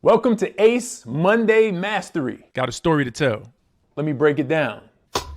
Welcome to Ace Monday Mastery. Got a story to tell. Let me break it down.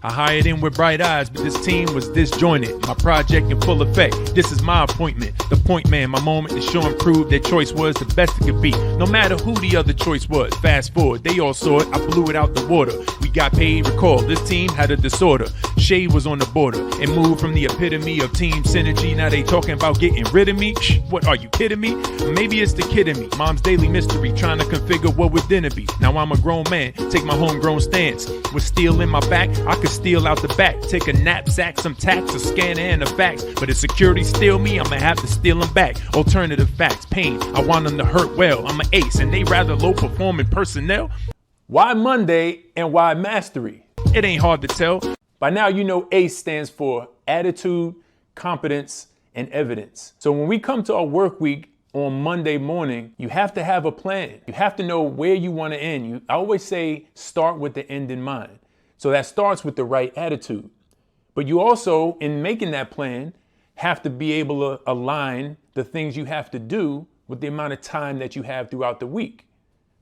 I hired in with bright eyes, but this team was disjointed. My project in full effect. This is my appointment. The point man, my moment to show and prove their choice was the best it could be. No matter who the other choice was. Fast forward, they all saw it. I blew it out the water. We got paid. Recall, this team had a disorder. Shade was on the border and moved from the epitome of team synergy. Now they talking about getting rid of me. What, are you kidding me? Maybe it's the kid in me. Mom's daily mystery, trying to configure what would dinner be. Now I'm a grown man. Take my homegrown stance. With steel in my back, I could steal out the back, take a knapsack, some tax, a scanner, and the facts. But if security steal me, I'ma have to steal them back. Alternative facts, pain, I want them to hurt well. I'm an ace, and they rather low performing personnel. Why Monday and why Mastery? It ain't hard to tell. By now, you know ACE stands for attitude, competence, and evidence. So when we come to our work week on Monday morning, you have to have a plan. You have to know where you want to end. I always say start with the end in mind. So that starts with the right attitude. But you also, in making that plan, have to be able to align the things you have to do with the amount of time that you have throughout the week.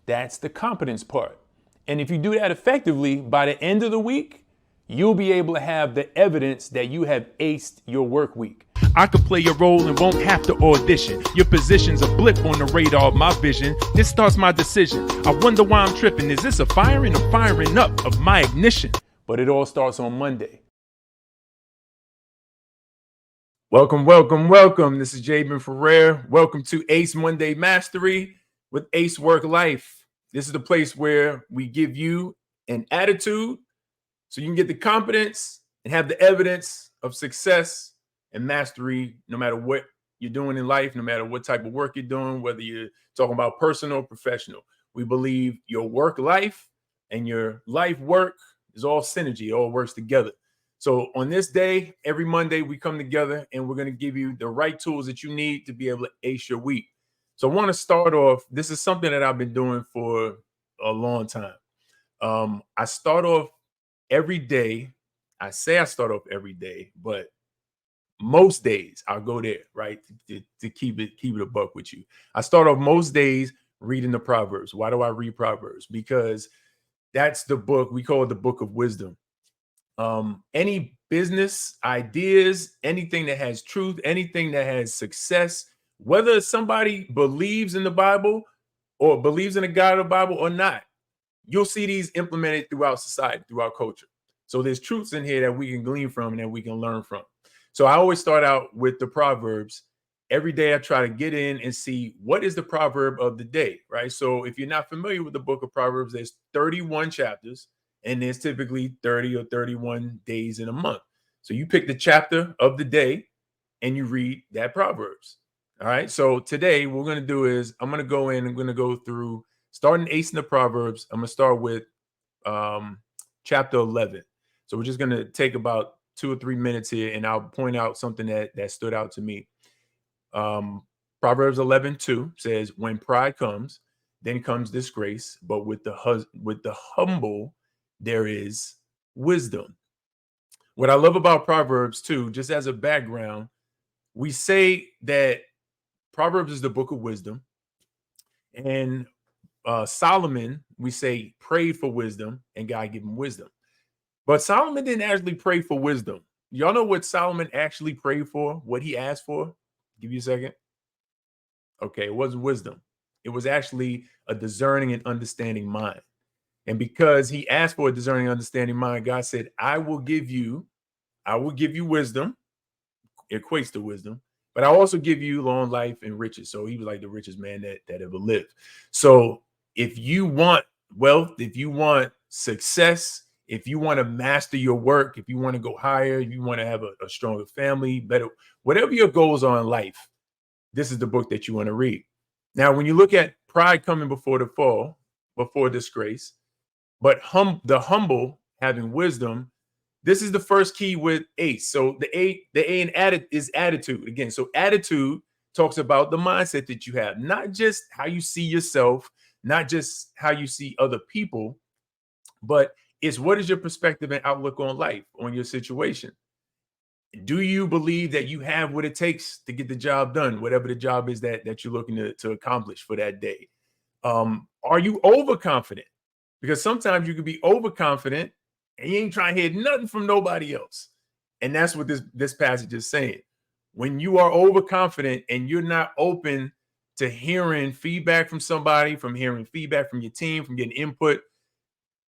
That's the competence part. And if you do that effectively, by the end of the week, you'll be able to have the evidence that you have aced your work week. I could play a role and won't have to audition. Your position's a blip on the radar of my vision. This starts my decision. I wonder why I'm tripping. Is this a firing or firing up of my ignition? But it all starts on Monday. Welcome. This is Jabin Ferrer. Welcome to Ace Monday Mastery with Ace Work Life. This is the place where we give you an attitude so you can get the competence and have the evidence of success and mastery, no matter what you're doing in life, no matter what type of work you're doing, whether you're talking about personal or professional. We believe your work life and your life work is all synergy. It all works together. So on this day, every Monday, we come together and we're going to give you the right tools that you need to be able to ace your week. So I want to start off. This is something that I've been doing for a long time. I start off every day. I say I start off every day, but most days I'll go there, right? To keep it a buck with you. I start off most days reading the Proverbs. Why do I read Proverbs? Because that's the book. We call it the book of wisdom. Any business ideas, anything that has truth, anything that has success, whether somebody believes in the Bible or believes in the God of the Bible or not, you'll see these implemented throughout society, throughout culture. So there's truths in here that we can glean from and that we can learn from. So I always start out with the Proverbs. Every day I try to get in and see what is the proverb of the day, right? So if you're not familiar with the book of Proverbs, there's 31 chapters and there's typically 30 or 31 days in a month. So you pick the chapter of the day and you read that Proverbs. All right. So today what we're going to do is I'm going to go in, I'm going to go through starting Ace in the Proverbs. I'm going to start with chapter 11. So we're just going to take about 2 or 3 minutes here, and I'll point out something that stood out to me. Proverbs 11:2 says, "When pride comes, then comes disgrace, but with the humble there is wisdom." What I love about Proverbs too, just as a background, we say that Proverbs is the book of wisdom, and Solomon, we say, prayed for wisdom, and God gave him wisdom. But Solomon didn't actually pray for wisdom. Y'all know what Solomon actually prayed for? What he asked for? Give you a second. Okay, it wasn't wisdom. It was actually a discerning and understanding mind. And because he asked for a discerning and understanding mind, God said, I will give you wisdom. It equates to wisdom. But I also give you long life and riches. So he was like the richest man that ever lived. So if you want wealth, if you want success, if you want to master your work, if you want to go higher, if you want to have a stronger family, better, whatever your goals are in life, this is the book that you want to read. Now, when you look at pride coming before the fall, before disgrace, but the humble having wisdom, this is the first key with ACE. So the A in is attitude. Again, so attitude talks about the mindset that you have, not just how you see yourself, not just how you see other people, but it's what is your perspective and outlook on life, on your situation. Do you believe that you have what it takes to get the job done, whatever the job is that you're looking to accomplish for that day? Are you overconfident? Because sometimes you can be overconfident and you ain't trying to hear nothing from nobody else. And that's what this passage is saying. When you are overconfident and you're not open to hearing feedback from somebody, from hearing feedback from your team, from getting input,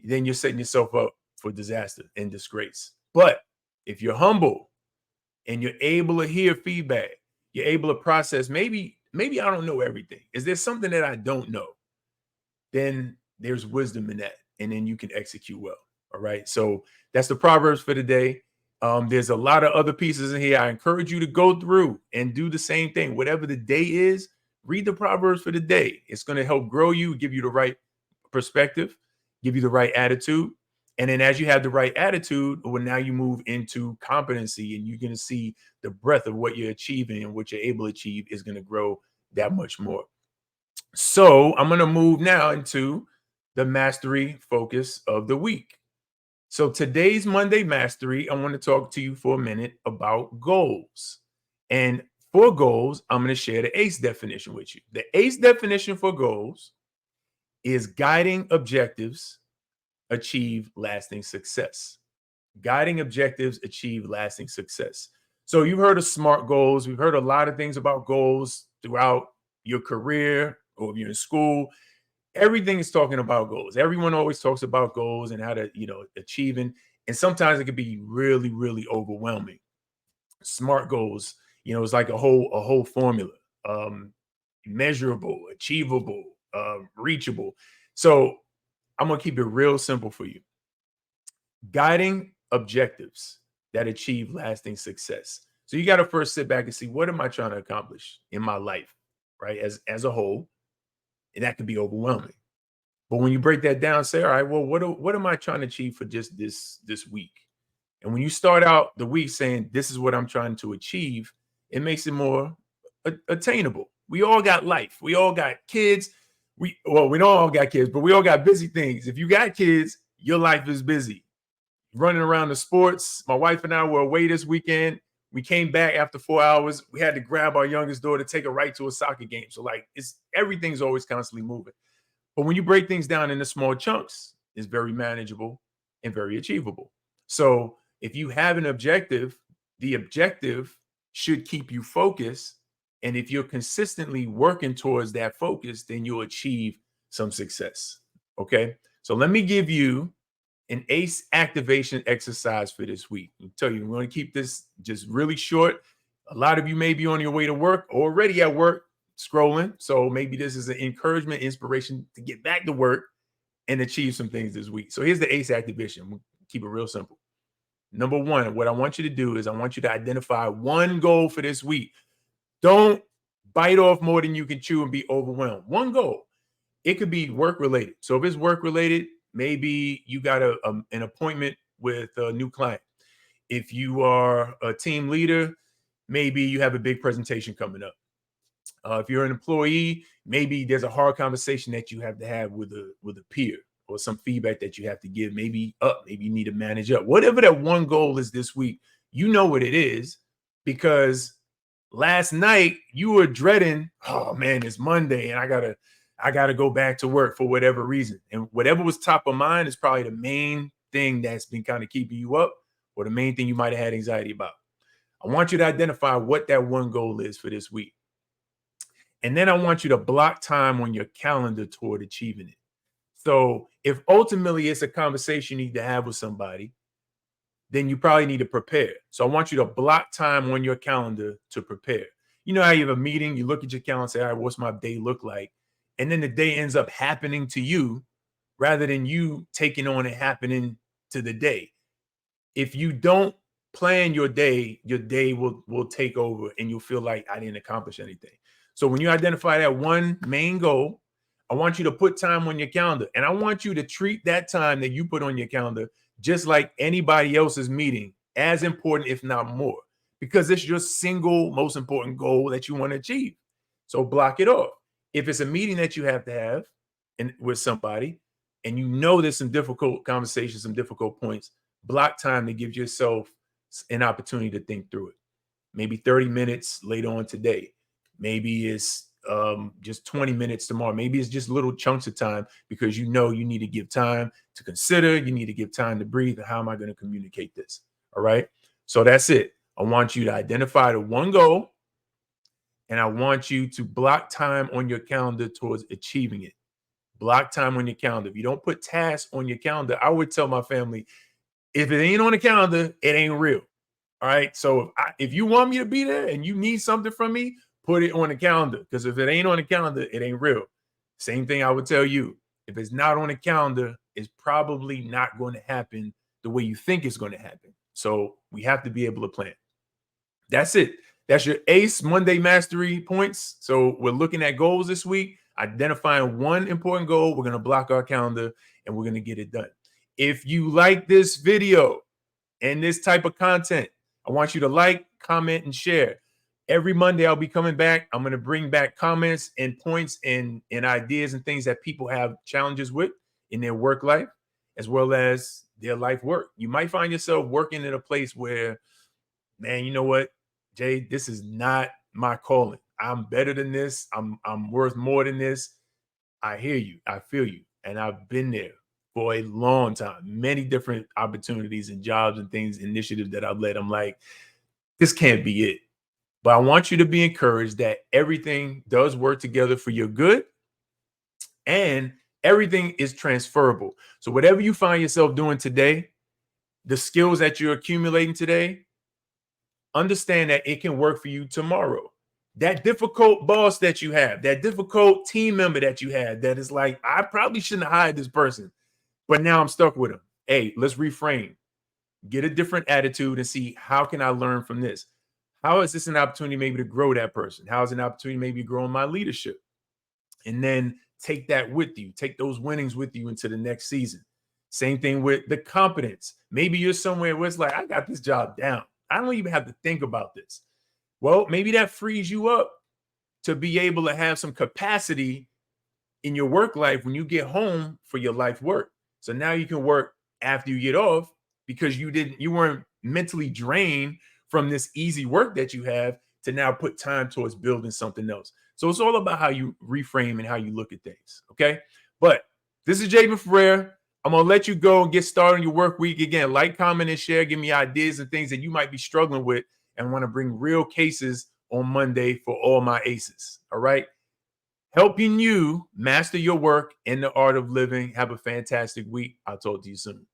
then you're setting yourself up for disaster and disgrace. But if you're humble and you're able to hear feedback, you're able to process, maybe I don't know everything. Is there something that I don't know? Then there's wisdom in that, and then you can execute well. All right. So that's the Proverbs for today. There's a lot of other pieces in here. I encourage you to go through and do the same thing. Whatever the day is, read the Proverbs for the day. It's going to help grow you, give you the right perspective, give you the right attitude. And then as you have the right attitude, well, now you move into competency and you're going to see the breadth of what you're achieving and what you're able to achieve is going to grow that much more. So I'm going to move now into the mastery focus of the week. So today's Monday Mastery, I want to talk to you for a minute about goals. And for goals, I'm going to share the ACE definition with you. The ACE definition for goals is guiding objectives achieve lasting success. Guiding objectives achieve lasting success. So you've heard of SMART goals. We've heard a lot of things about goals throughout your career or if you're in school. Everything is talking about goals. Everyone always talks about goals and how to, achieving. And sometimes it can be really, really overwhelming. SMART goals, it's like a whole formula. Measurable, achievable, reachable. So I'm gonna keep it real simple for you. Guiding objectives that achieve lasting success. So you got to first sit back and see, what am I trying to accomplish in my life, right? As a whole, and that can be overwhelming. But when you break that down, say, all right, well, what am I trying to achieve for just this week? And when you start out the week saying, this is what I'm trying to achieve, it makes it more attainable. We all got life. We all got kids. We don't all got kids, but we all got busy things. If you got kids, your life is busy. Running around the sports. My wife and I were away this weekend. We came back after 4 hours. We had to grab our youngest daughter to take her right to a soccer game. So everything's always constantly moving. But when you break things down into small chunks, it's very manageable and very achievable. So if you have an objective, the objective should keep you focused. And if you're consistently working towards that focus, then you'll achieve some success. Okay. So let me give you an ACE activation exercise for this week. I'll tell you, we're going to keep this just really short. A lot of you may be on your way to work, already at work, scrolling. So maybe this is an encouragement, inspiration to get back to work and achieve some things this week. So here's the ACE activation. We'll keep it real simple. Number one, what I want you to do is I want you to identify one goal for this week. Don't bite off more than you can chew and be overwhelmed. One goal. It could be work related. So if it's work related, maybe you got an appointment with a new client. If you are a team leader, maybe you have a big presentation coming up. If you're an employee, maybe there's a hard conversation that you have to have with a peer or some feedback that you have to give. Maybe you need to manage up. Whatever that one goal is this week, you know what it is, because last night you were dreading, oh man, it's Monday and I gotta go back to work for whatever reason. And whatever was top of mind is probably the main thing that's been kind of keeping you up, or the main thing you might have had anxiety about. I want you to identify what that one goal is for this week. And then I want you to block time on your calendar toward achieving it. So if ultimately it's a conversation you need to have with somebody, then you probably need to prepare. So I want you to block time on your calendar to prepare. You know how you have a meeting, you look at your calendar and say, all right, what's my day look like? And then the day ends up happening to you rather than you taking on it happening to the day. If you don't plan your day will take over and you'll feel like I didn't accomplish anything. So when you identify that one main goal, I want you to put time on your calendar. And I want you to treat that time that you put on your calendar just like anybody else's meeting, as important, if not more, because it's your single most important goal that you want to achieve. So block it off. If it's a meeting that you have to have with somebody, and you know there's some difficult conversations, some difficult points, block time to give yourself an opportunity to think through it. Maybe 30 minutes later on today. Maybe it's just 20 minutes tomorrow. Maybe it's just little chunks of time because you know you need to give time to consider, you need to give time to breathe. How am I going to communicate this? All right. So that's it. I want you to identify the one goal, and I want you to block time on your calendar towards achieving it. Block time on your calendar. If you don't put tasks on your calendar, I would tell my family, if it ain't on the calendar, it ain't real. All right. So if you want me to be there and you need something from me, put it on the calendar. Because if it ain't on the calendar, it ain't real. Same thing I would tell you. If it's not on the calendar, it's probably not going to happen the way you think it's going to happen. So we have to be able to plan. That's it. That's your ACE Monday Mastery points. So we're looking at goals this week, identifying one important goal. We're going to block our calendar and we're going to get it done. If you like this video and this type of content, I want you to like, comment, and share. Every Monday, I'll be coming back. I'm going to bring back comments and points and ideas and things that people have challenges with in their work life, as well as their life work. You might find yourself working in a place where, man, you know what, Jay, this is not my calling. I'm better than this. I'm worth more than this. I hear you. I feel you. And I've been there for a long time, many different opportunities and jobs and things, initiatives that I've led. I'm like, this can't be it. But I want you to be encouraged that everything does work together for your good and everything is transferable. So whatever you find yourself doing today, the skills that you're accumulating today, understand that it can work for you tomorrow. That difficult boss that you have, that difficult team member that you have, that is like, I probably shouldn't have hired this person, but now I'm stuck with him. Hey, let's reframe, get a different attitude and see, how can I learn from this? How is this an opportunity maybe to grow that person? How is an opportunity maybe to grow in my leadership? And then take that with you, take those winnings with you into the next season. Same thing with the competence. Maybe you're somewhere where it's like, I got this job down. I don't even have to think about this. Well, maybe that frees you up to be able to have some capacity in your work life when you get home for your life work. So now you can work after you get off because you weren't mentally drained from this easy work that you have to now put time towards building something else. So it's all about how you reframe and how you look at things. Okay. But this is Jabin Ferrer. I'm going to let you go and get started on your work week. Again, like, comment, and share. Give me ideas and things that you might be struggling with and want to bring real cases on Monday for all my aces. All right. Helping you master your work and the art of living. Have a fantastic week. I'll talk to you soon.